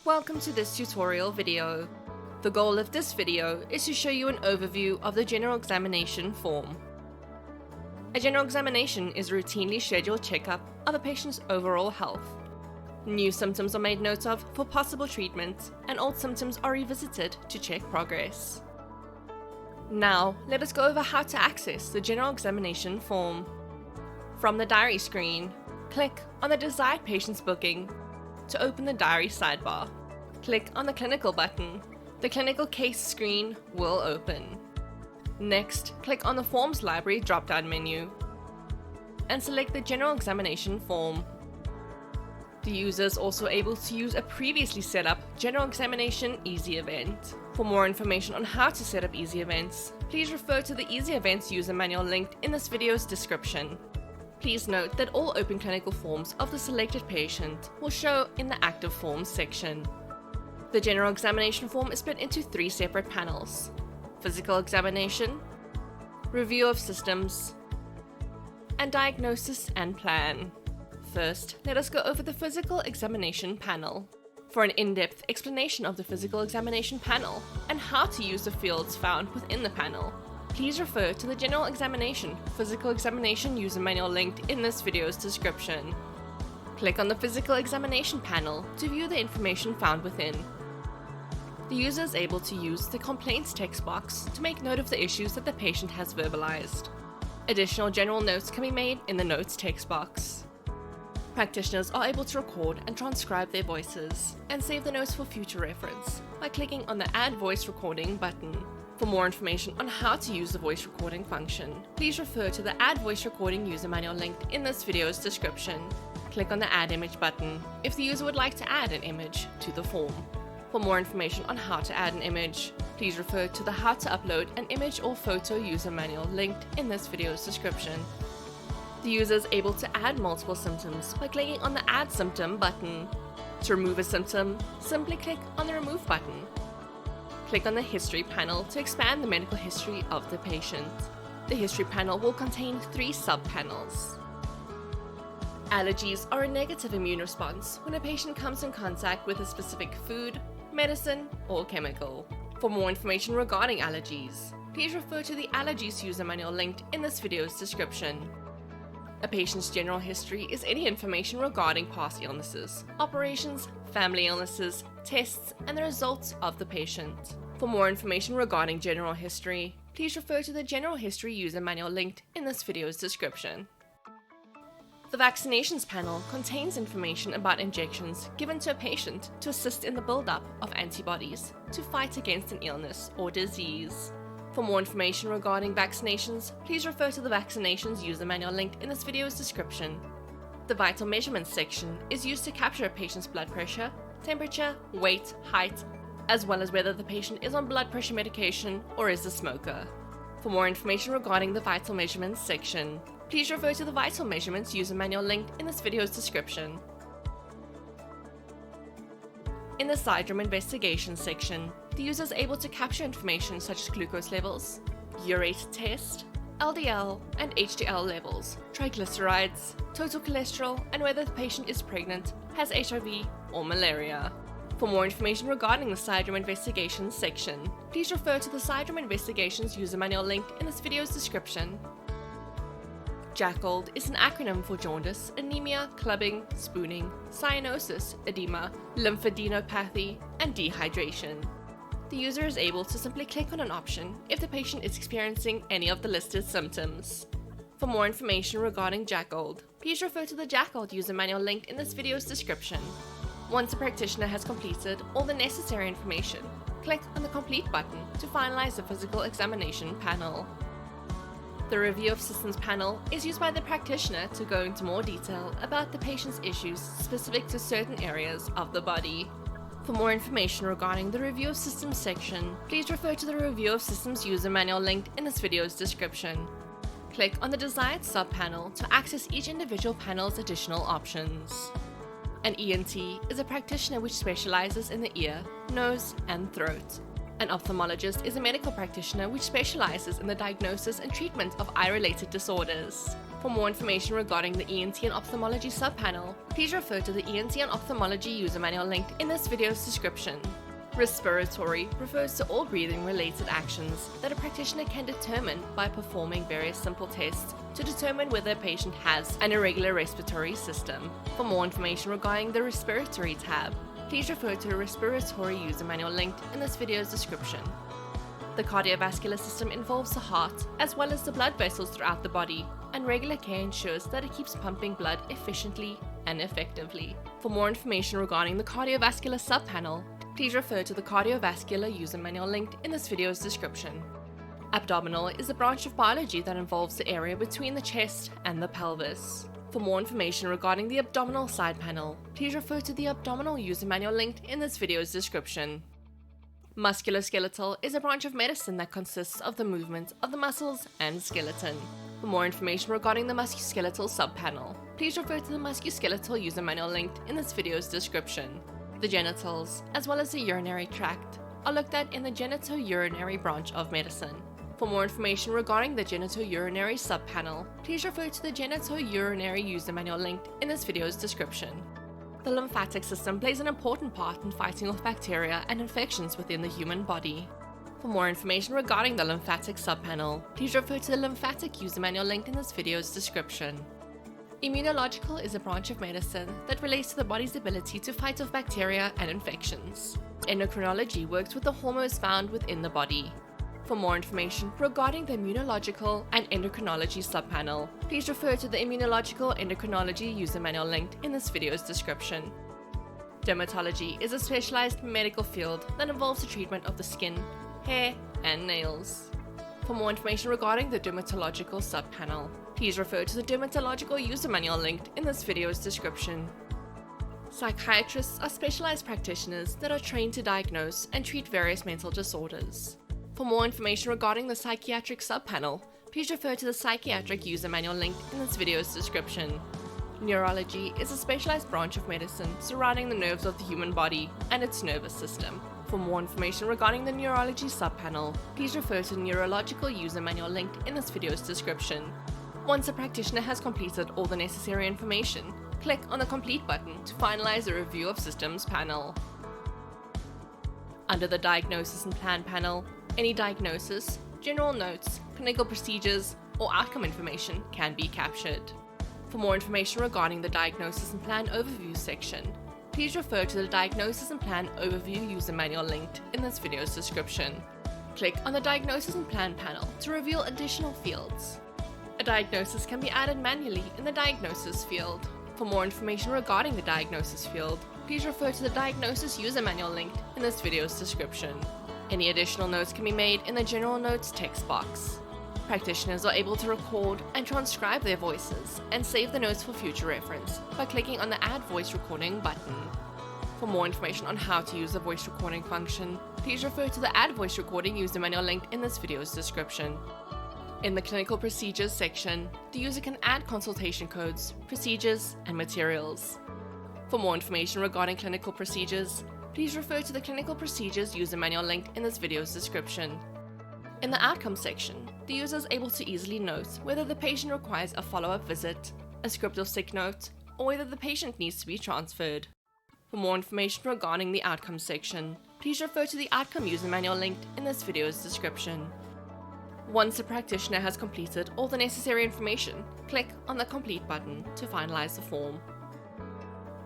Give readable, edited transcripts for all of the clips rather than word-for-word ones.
Welcome to this tutorial video. The goal of this video is to show you an overview of the general examination form. A general examination is a routinely scheduled checkup of a patient's overall health. New symptoms are made note of for possible treatment, and old symptoms are revisited to check progress. Now, let us go over how to access the general examination form. From the diary screen, click on the desired patient's booking to open the diary sidebar. Click on the clinical button. The clinical case screen will open. Next, click on the Forms Library drop-down menu and select the general examination form. The user is also able to use a previously set up general examination easy event. For more information on how to set up easy events, please refer to the easy events user manual linked in this video's description. Please note that all open clinical forms of the selected patient will show in the active forms section. The general examination form is split into 3 separate panels: physical examination, review of systems, and diagnosis and plan. First, let us go over the physical examination panel. For an in-depth explanation of the physical examination panel and how to use the fields found within the panel, please refer to the General Examination Physical Examination user manual linked in this video's description. Click on the Physical Examination panel to view the information found within. The user is able to use the Complaints text box to make note of the issues that the patient has verbalized. Additional general notes can be made in the Notes text box. Practitioners are able to record and transcribe their voices and save the notes for future reference by clicking on the Add Voice Recording button. For more information on how to use the voice recording function, please refer to the Add Voice Recording user manual linked in this video's description. Click on the Add Image button if the user would like to add an image to the form. For more information on how to add an image, please refer to the How to Upload an Image or Photo user manual linked in this video's description. The user is able to add multiple symptoms by clicking on the Add Symptom button. To remove a symptom, simply click on the Remove button. Click on the History panel to expand the medical history of the patient. The History panel will contain 3 sub-panels. Allergies are a negative immune response when a patient comes in contact with a specific food, medicine, or chemical. For more information regarding allergies, please refer to the Allergies user manual linked in this video's description. A patient's general history is any information regarding past illnesses, operations, family illnesses, tests, and the results of the patient. For more information regarding general history, please refer to the General History user manual linked in this video's description. The Vaccinations panel contains information about injections given to a patient to assist in the buildup of antibodies to fight against an illness or disease. For more information regarding vaccinations, please refer to the Vaccinations user manual linked in this video's description. The Vital Measurements section is used to capture a patient's blood pressure, temperature, weight, height, as well as whether the patient is on blood pressure medication or is a smoker. For more information regarding the Vital Measurements section, please refer to the Vital Measurements user manual linked in this video's description. In the Syndrome Investigation section, the user is able to capture information such as glucose levels, urate test, LDL and HDL levels, triglycerides, total cholesterol, and whether the patient is pregnant, has HIV, or malaria. For more information regarding the Syndrome Investigations section, please refer to the Syndrome Investigations user manual linked in this video's description. JACOLD is an acronym for jaundice, anemia, clubbing, spooning, cyanosis, edema, lymphadenopathy, and dehydration. The user is able to simply click on an option if the patient is experiencing any of the listed symptoms. For more information regarding JACOLD, please refer to the JACOLD user manual linked in this video's description. Once a practitioner has completed all the necessary information, click on the Complete button to finalize the physical examination panel. The Review of Systems panel is used by the practitioner to go into more detail about the patient's issues specific to certain areas of the body. For more information regarding the Review of Systems section, please refer to the Review of Systems user manual linked in this video's description. Click on the desired sub-panel to access each individual panel's additional options. An ENT is a practitioner which specializes in the ear, nose, and throat. An ophthalmologist is a medical practitioner which specializes in the diagnosis and treatment of eye-related disorders. For more information regarding the ENT and Ophthalmology subpanel, please refer to the ENT and Ophthalmology user manual linked in this video's description. Respiratory refers to all breathing-related actions that a practitioner can determine by performing various simple tests to determine whether a patient has an irregular respiratory system. For more information regarding the Respiratory tab, please refer to the Respiratory user manual linked in this video's description. The cardiovascular system involves the heart, as well as the blood vessels throughout the body, and regular care ensures that it keeps pumping blood efficiently and effectively. For more information regarding the cardiovascular subpanel, please refer to the cardiovascular user manual linked in this video's description. Abdominal is a branch of biology that involves the area between the chest and the pelvis. For more information regarding the abdominal side panel, please refer to the abdominal user manual linked in this video's description. Musculoskeletal is a branch of medicine that consists of the movement of the muscles and skeleton. For more information regarding the musculoskeletal subpanel, please refer to the musculoskeletal user manual linked in this video's description. The genitals, as well as the urinary tract, are looked at in the genitourinary branch of medicine. For more information regarding the genitourinary subpanel, please refer to the genitourinary user manual linked in this video's description. The lymphatic system plays an important part in fighting off bacteria and infections within the human body. For more information regarding the lymphatic subpanel, please refer to the lymphatic user manual linked in this video's description. Immunological is a branch of medicine that relates to the body's ability to fight off bacteria and infections. Endocrinology works with the hormones found within the body. For more information regarding the immunological and endocrinology subpanel, please refer to the immunological endocrinology user manual linked in this video's description. Dermatology is a specialized medical field that involves the treatment of the skin, hair, and nails. For more information regarding the dermatological subpanel, please refer to the dermatological user manual linked in this video's description. Psychiatrists are specialized practitioners that are trained to diagnose and treat various mental disorders. For more information regarding the psychiatric subpanel, please refer to the psychiatric user manual linked in this video's description. Neurology is a specialized branch of medicine surrounding the nerves of the human body and its nervous system. For more information regarding the neurology subpanel, please refer to the neurological user manual linked in this video's description. Once a practitioner has completed all the necessary information, click on the Complete button to finalize the Review of Systems panel. Under the Diagnosis and Plan panel, any diagnosis, general notes, clinical procedures, or outcome information can be captured. For more information regarding the Diagnosis and Plan Overview section, please refer to the Diagnosis and Plan Overview user manual linked in this video's description. Click on the Diagnosis and Plan panel to reveal additional fields. A diagnosis can be added manually in the Diagnosis field. For more information regarding the Diagnosis field, please refer to the Diagnosis user manual linked in this video's description. Any additional notes can be made in the General Notes text box. Practitioners are able to record and transcribe their voices and save the notes for future reference by clicking on the Add Voice Recording button. For more information on how to use the voice recording function, please refer to the Add Voice Recording user manual linked in this video's description. In the Clinical Procedures section, the user can add consultation codes, procedures, and materials. For more information regarding clinical procedures, please refer to the Clinical Procedures user manual linked in this video's description. In the Outcomes section, the user is able to easily note whether the patient requires a follow-up visit, a script or sick note, or whether the patient needs to be transferred. For more information regarding the Outcomes section, please refer to the Outcome user manual linked in this video's description. Once a practitioner has completed all the necessary information, click on the Complete button to finalize the form.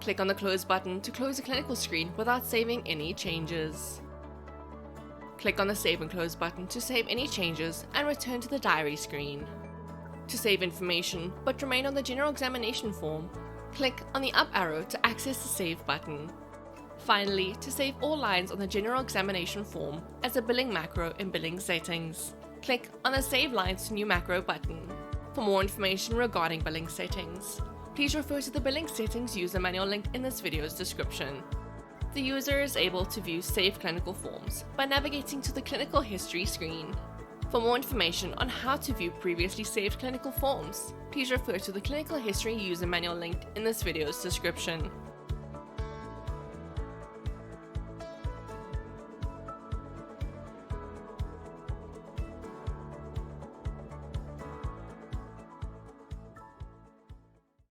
Click on the Close button to close the clinical screen without saving any changes. Click on the Save and Close button to save any changes and return to the diary screen. To save information but remain on the general examination form, click on the up arrow to access the Save button. Finally, to save all lines on the general examination form as a billing macro in billing settings, click on the Save Lines to New Macro button. For more information regarding billing settings, please refer to the Billing Settings user manual linked in this video's description. The user is able to view saved clinical forms by navigating to the Clinical History screen. For more information on how to view previously saved clinical forms, please refer to the Clinical History user manual linked in this video's description.